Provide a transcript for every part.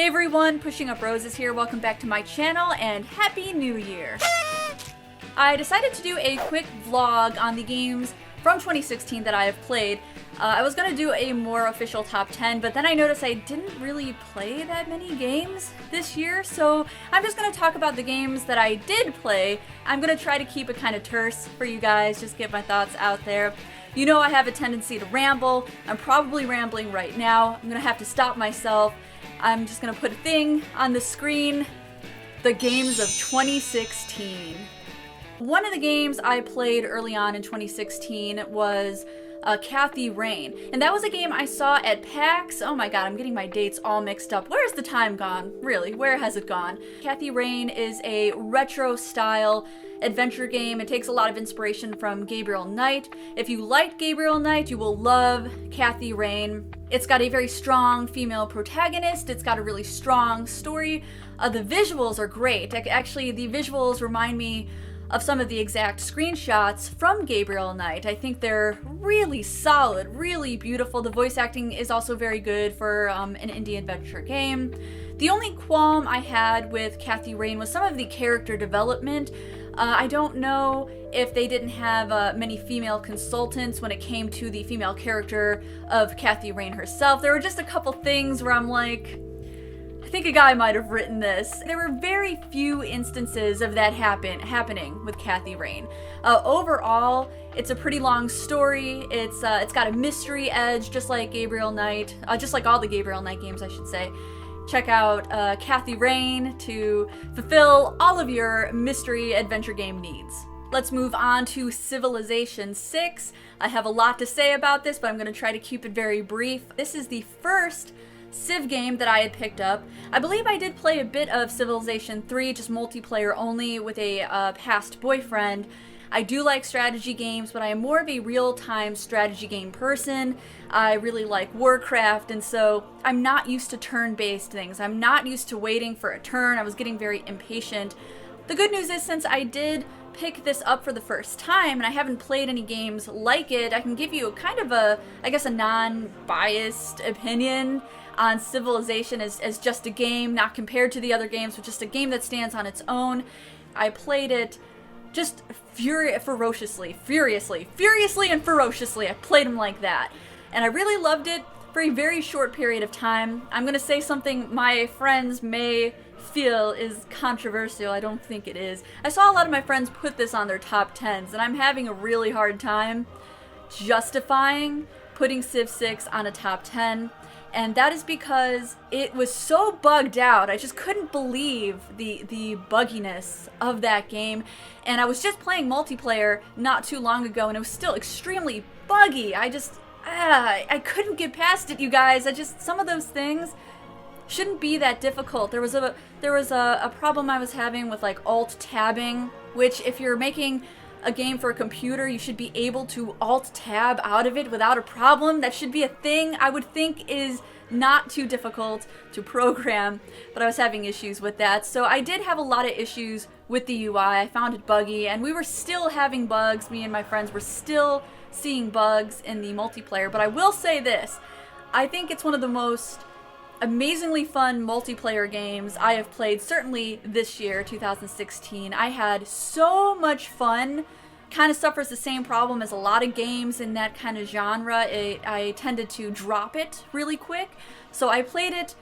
Hey everyone, PushingUpRoses here. Welcome back to my channel and Happy New Year. I decided to do a quick vlog on the games from 2016 that I have played. I was going to do a more official top 10, but then I noticed I didn't really play that many games this year, so I'm just going to talk about the games that I did play. I'm going to try to keep it kind of terse for you guys, just get my thoughts out there. You know I have a tendency to ramble. I'm probably rambling right now. I'm going to have to stop myself. I'm just going to put a thing on the screen. The games of 2016. One of the games I played early on in 2016 was Kathy Rain. And that was a game I saw at PAX. Oh my god, I'm getting my dates all mixed up. Where's the time gone? Really, where has it gone? Kathy Rain is a retro style adventure game. It takes a lot of inspiration from Gabriel Knight. If you like Gabriel Knight, you will love Kathy Rain. It's got a very strong female protagonist. It's got a really strong story. The visuals are great. Actually, the visuals remind me of some of the exact screenshots from Gabriel Knight. I think they're really solid, really beautiful. The voice acting is also very good for an indie adventure game. The only qualm I had with Kathy Rain was some of the character development. I don't know if they didn't have many female consultants when it came to the female character of Kathy Rain herself. There were just a couple things where I'm like, I think a guy might have written this. There were very few instances of that happening with Kathy Rain. Overall, it's a pretty long story. It's got a mystery edge, just like Gabriel Knight, just like all the Gabriel Knight games, I should say. Check out Kathy Rain to fulfill all of your mystery adventure game needs. Let's move on to Civilization 6. I have a lot to say about this, but I'm going to try to keep it very brief. This is the first Civ game that I had picked up. I believe I did play a bit of Civilization 3, just multiplayer only with a past boyfriend. I do like strategy games, but I am more of a real-time strategy game person. I really like Warcraft, and so I'm not used to turn-based things. I'm not used to waiting for a turn. I was getting very impatient. The good news is, since I did pick this up for the first time and I haven't played any games like it, I can give you kind of a non-biased opinion on Civilization as just a game, not compared to the other games, but just a game that stands on its own. I played it just furiously and ferociously. I played them like that. And I really loved it for a very short period of time. I'm going to say something my friends may feel is controversial. I don't think it is. I saw a lot of my friends put this on their top 10s, and I'm having a really hard time justifying putting Civ 6 on a top 10. And that is because it was so bugged out. I just couldn't believe the bugginess of that game. And I was just playing multiplayer not too long ago, and it was still extremely buggy. I couldn't get past it, you guys. Some of those things shouldn't be that difficult. There was a problem I was having with like alt tabbing, which if you're making a game for a computer, you should be able to alt tab out of it without a problem. That should be a thing I would think is not too difficult to program, but I was having issues with that. So I did have a lot of issues with the UI. I found it buggy, and we were still having bugs. Me and my friends were still seeing bugs in the multiplayer, but I will say this. I think it's one of the most amazingly fun multiplayer games I have played, certainly this year, 2016. I had so much fun. Kind of suffers the same problem as a lot of games in that kind of genre. I tended to drop it really quick. So I played it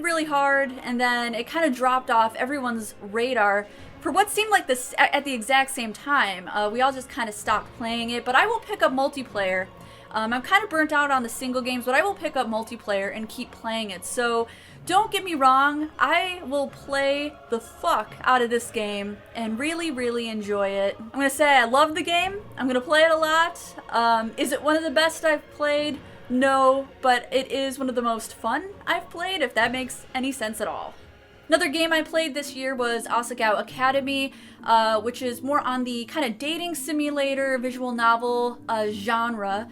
really hard, and then it kind of dropped off everyone's radar for what seemed like this at the exact same time. We all just kind of stopped playing it, but I will pick up multiplayer. I'm kind of burnt out on the single games, but I will pick up multiplayer and keep playing it. So don't get me wrong, I will play the fuck out of this game and really, really enjoy it. I'm going to say I love the game. I'm going to play it a lot. Is it one of the best I've played? No, but it is one of the most fun I've played, if that makes any sense at all. Another game I played this year was Gow Academy, which is more on the kind of dating simulator, visual novel genre.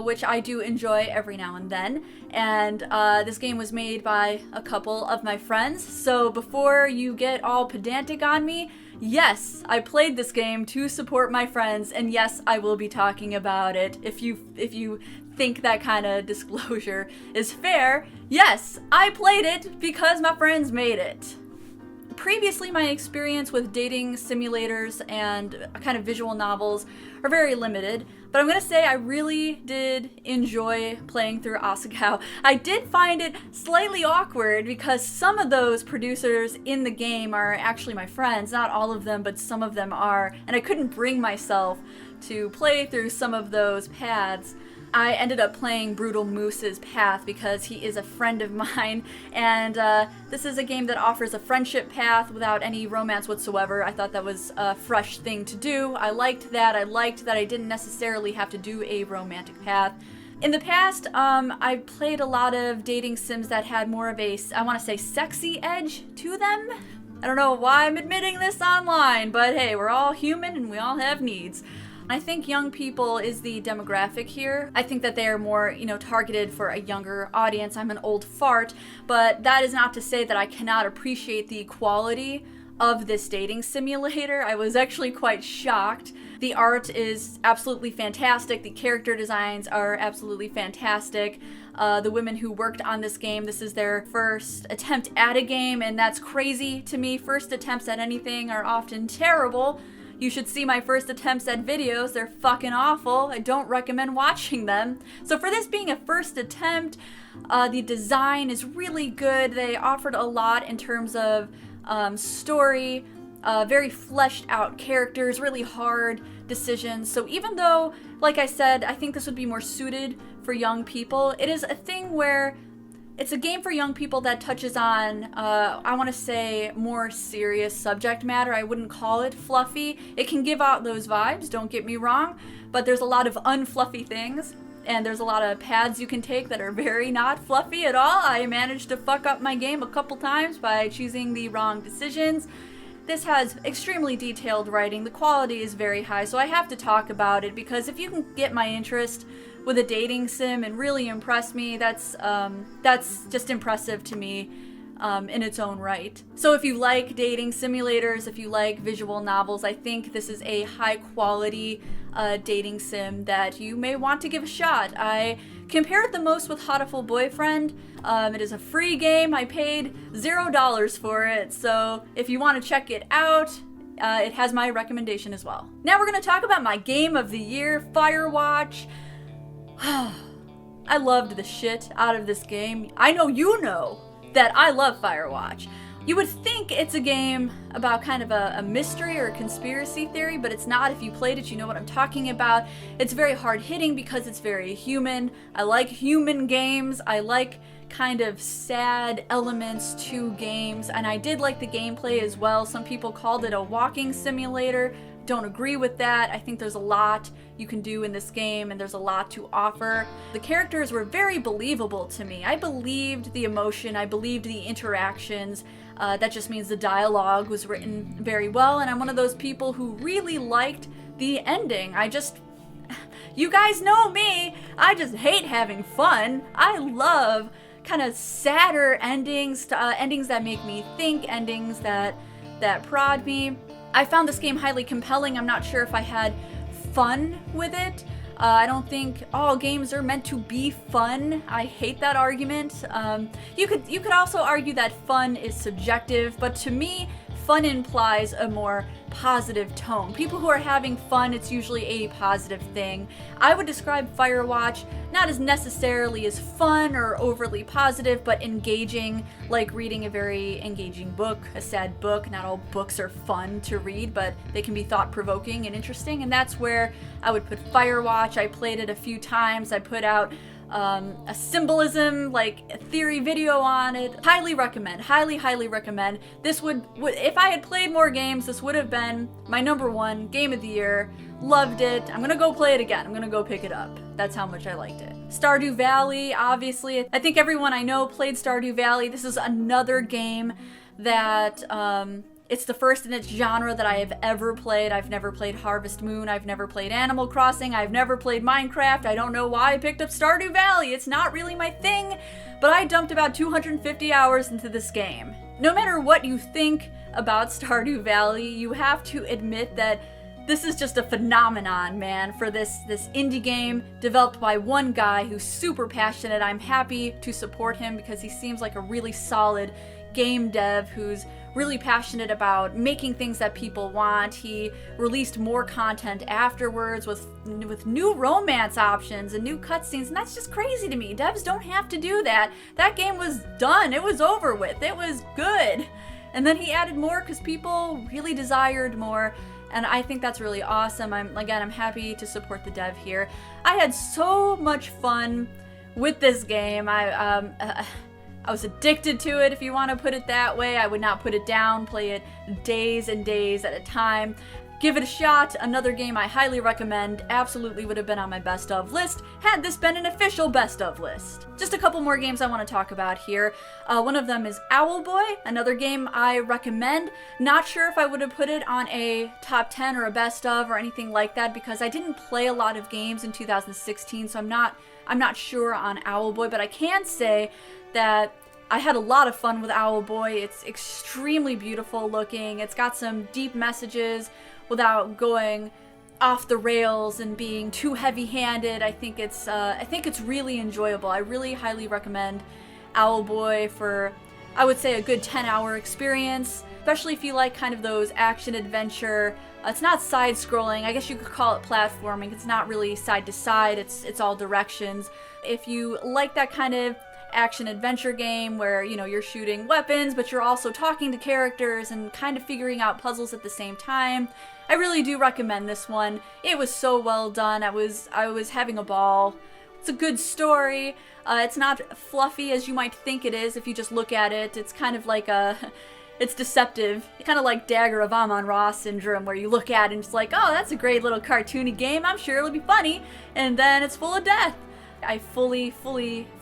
Which I do enjoy every now and then. And this game was made by a couple of my friends. So before you get all pedantic on me, yes, I played this game to support my friends, and yes, I will be talking about it. If you think that kind of disclosure is fair. Yes, I played it because my friends made it. Previously, my experience with dating simulators and kind of visual novels are very limited, but I'm gonna say I really did enjoy playing through Asagao. I did find it slightly awkward because some of those producers in the game are actually my friends. Not all of them, but some of them are, and I couldn't bring myself to play through some of those paths. I ended up playing Brutal Moose's path because he is a friend of mine, and this is a game that offers a friendship path without any romance whatsoever. I thought that was a fresh thing to do. I liked that. I liked that I didn't necessarily have to do a romantic path. In the past, I played a lot of dating sims that had more of a, I want to say, sexy edge to them. I don't know why I'm admitting this online, but hey, we're all human and we all have needs. I think young people is the demographic here. I think that they are more, targeted for a younger audience. I'm an old fart, but that is not to say that I cannot appreciate the quality of this dating simulator. I was actually quite shocked. The art is absolutely fantastic. The character designs are absolutely fantastic. The women who worked on this game, this is their first attempt at a game, and that's crazy to me. First attempts at anything are often terrible. You should see my first attempts at videos. They're fucking awful. I don't recommend watching them. So for this being a first attempt, the design is really good. They offered a lot in terms of story, very fleshed out characters, really hard decisions. So even though, like I said, I think this would be more suited for young people, it is a thing where it's a game for young people that touches on, I want to say, more serious subject matter. I wouldn't call it fluffy. It can give out those vibes, don't get me wrong, but there's a lot of unfluffy things, and there's a lot of paths you can take that are very not fluffy at all. I managed to fuck up my game a couple times by choosing the wrong decisions. This has extremely detailed writing. The quality is very high, so I have to talk about it because if you can get my interest with a dating sim and really impress me, that's just impressive to me in its own right. So if you like dating simulators, if you like visual novels, I think this is a high quality dating sim that you may want to give a shot. I compare it the most with Hatoful Boyfriend. It is a free game. I paid $0 for it, so if you want to check it out, it has my recommendation as well. Now we're going to talk about my game of the year, Firewatch. I loved the shit out of this game. I know you know that I love Firewatch. You would think it's a game about kind of a mystery or a conspiracy theory, but it's not. If you played it, you know what I'm talking about. It's very hard-hitting because it's very human. I like human games. I like kind of sad elements to games, and I did like the gameplay as well. Some people called it a walking simulator. Don't agree with that. I think there's a lot you can do in this game and there's a lot to offer. The characters were very believable to me. I believed the emotion, I believed the interactions. That just means the dialogue was written very well, and I'm one of those people who really liked the ending. You guys know me, I just hate having fun. I love kind of sadder endings, endings that make me think, endings that prod me. I found this game highly compelling. I'm not sure if I had fun with it. I don't think all games are meant to be fun. I hate that argument. You could also argue that fun is subjective, but to me, fun implies a more positive tone. People who are having fun, it's usually a positive thing. I would describe Firewatch not as necessarily as fun or overly positive, but engaging, like reading a very engaging book, a sad book. Not all books are fun to read, but they can be thought-provoking and interesting, and that's where I would put Firewatch. I played it a few times. I put out a symbolism, like a theory video on it. Highly recommend, highly recommend. This would, if I had played more games, this would have been my #1 game of the year. Loved it. I'm gonna go play it again. I'm gonna go pick it up. That's how much I liked it. Stardew Valley, obviously. I think everyone I know played Stardew Valley. This is another game that, it's the first in its genre that I have ever played. I've never played Harvest Moon. I've never played Animal Crossing. I've never played Minecraft. I don't know why I picked up Stardew Valley. It's not really my thing, but I dumped about 250 hours into this game. No matter what you think about Stardew Valley, you have to admit that This is just a phenomenon, man, for this indie game developed by one guy who's super passionate. I'm happy to support him because he seems like a really solid game dev who's really passionate about making things that people want. He released more content afterwards with new romance options and new cutscenes, and that's just crazy to me. Devs don't have to do that. That game was done. It was over with. It was good. And then he added more because people really desired more. And I think that's really awesome. I'm happy to support the dev here. I had so much fun with this game. I was addicted to it, if you want to put it that way. I would not put it down, play it days and days at a time. Give it a shot. Another game I highly recommend. Absolutely would have been on my best of list had this been an official best of list. Just a couple more games I want to talk about here. One of them is Owlboy, another game I recommend. Not sure if I would have put it on a top 10 or a best of or anything like that because I didn't play a lot of games in 2016, so I'm not sure on Owlboy, but I can say that I had a lot of fun with Owlboy. It's extremely beautiful looking. It's got some deep messages without going off the rails and being too heavy-handed. I think it's really enjoyable. I really highly recommend Owlboy for, I would say, a good 10-hour experience, especially if you like kind of those action-adventure. It's not side-scrolling. I guess you could call it platforming. It's not really side-to-side. It's all directions. If you like that kind of action-adventure game where, you know, you're shooting weapons, but you're also talking to characters and kind of figuring out puzzles at the same time, I really do recommend this one. It was so well done. I was having a ball. It's a good story. It's not fluffy as you might think it is if you just look at it. It's kind of like it's deceptive. Kind of like Dagger of Amon-Ra syndrome, where you look at it and it's like, oh, that's a great little cartoony game. I'm sure it'll be funny. And then it's full of death. I fully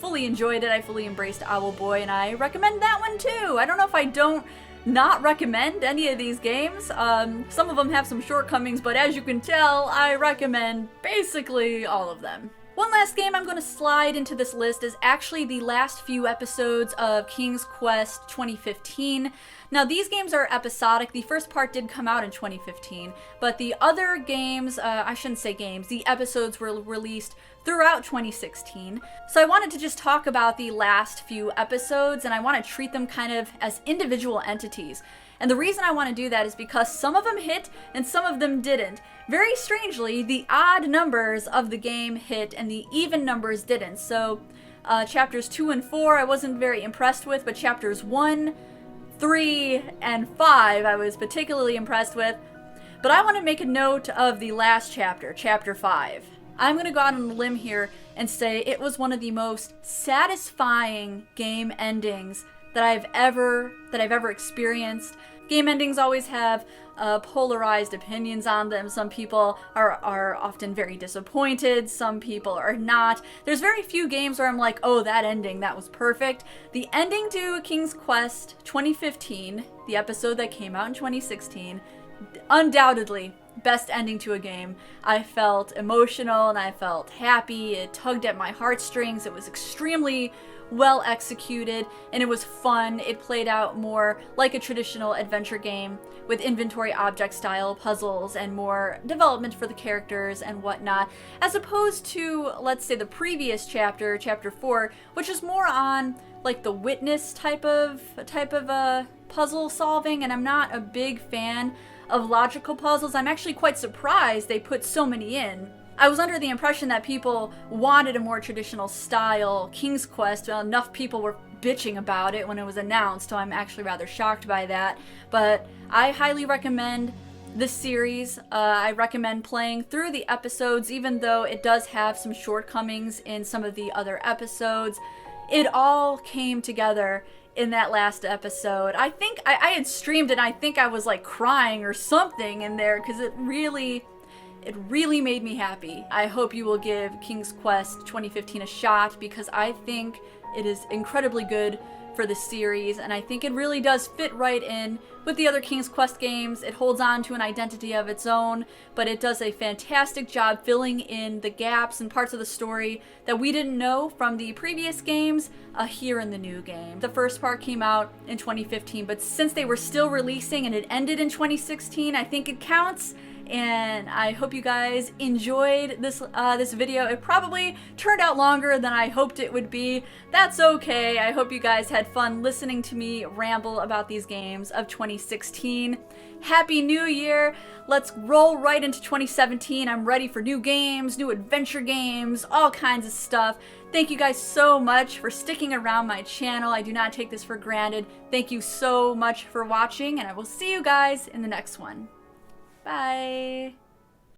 enjoyed it. I fully embraced Owlboy, and I recommend that one too. I don't know if I don't not recommend any of these games. Some of them have some shortcomings, but as you can tell, I recommend basically all of them. One last game I'm going to slide into this list is actually the last few episodes of King's Quest 2015. Now, these games are episodic. The first part did come out in 2015, but the other games, I shouldn't say games, the episodes were released throughout 2016. So I wanted to just talk about the last few episodes, and I want to treat them kind of as individual entities. And the reason I want to do that is because some of them hit and some of them didn't. Very strangely, the odd numbers of the game hit and the even numbers didn't. So chapters 2 and 4 I wasn't very impressed with, but chapters 1, 3, and 5 I was particularly impressed with. But I want to make a note of the last chapter, chapter 5. I'm going to go out on a limb here and say it was one of the most satisfying game endings that I've ever experienced. Game endings always have polarized opinions on them. Some people are often very disappointed. Some people are not. There's very few games where I'm like, oh, that ending, that was perfect. The ending to King's Quest 2015, the episode that came out in 2016, undoubtedly best ending to a game. I felt emotional and I felt happy. It tugged at my heartstrings. It was extremely well executed and it was fun. It played out more like a traditional adventure game with inventory object style puzzles and more development for the characters and whatnot, as opposed to, let's say, the previous chapter, chapter 4, which is more on like the witness type of puzzle solving, and I'm not a big fan of logical puzzles. I'm actually quite surprised they put so many in. I was under the impression that people wanted a more traditional style King's Quest. Well, enough people were bitching about it when it was announced, so I'm actually rather shocked by that. But I highly recommend this series. I recommend playing through the episodes, even though it does have some shortcomings in some of the other episodes. It all came together in that last episode. I think I had streamed it and I think I was like crying or something in there because it really made me happy. I hope you will give King's Quest 2015 a shot because I think it is incredibly good for the series, and I think it really does fit right in with the other King's Quest games. It holds on to an identity of its own, but it does a fantastic job filling in the gaps and parts of the story that we didn't know from the previous games here in the new game. The first part came out in 2015, but since they were still releasing and it ended in 2016, I think it counts and I hope you guys enjoyed this this video. It probably turned out longer than I hoped it would be. That's okay. I hope you guys had fun listening to me ramble about these games of 2016. Happy New Year! Let's roll right into 2017. I'm ready for new games, new adventure games, all kinds of stuff. Thank you guys so much for sticking around my channel. I do not take this for granted. Thank you so much for watching, and I will see you guys in the next one. Bye!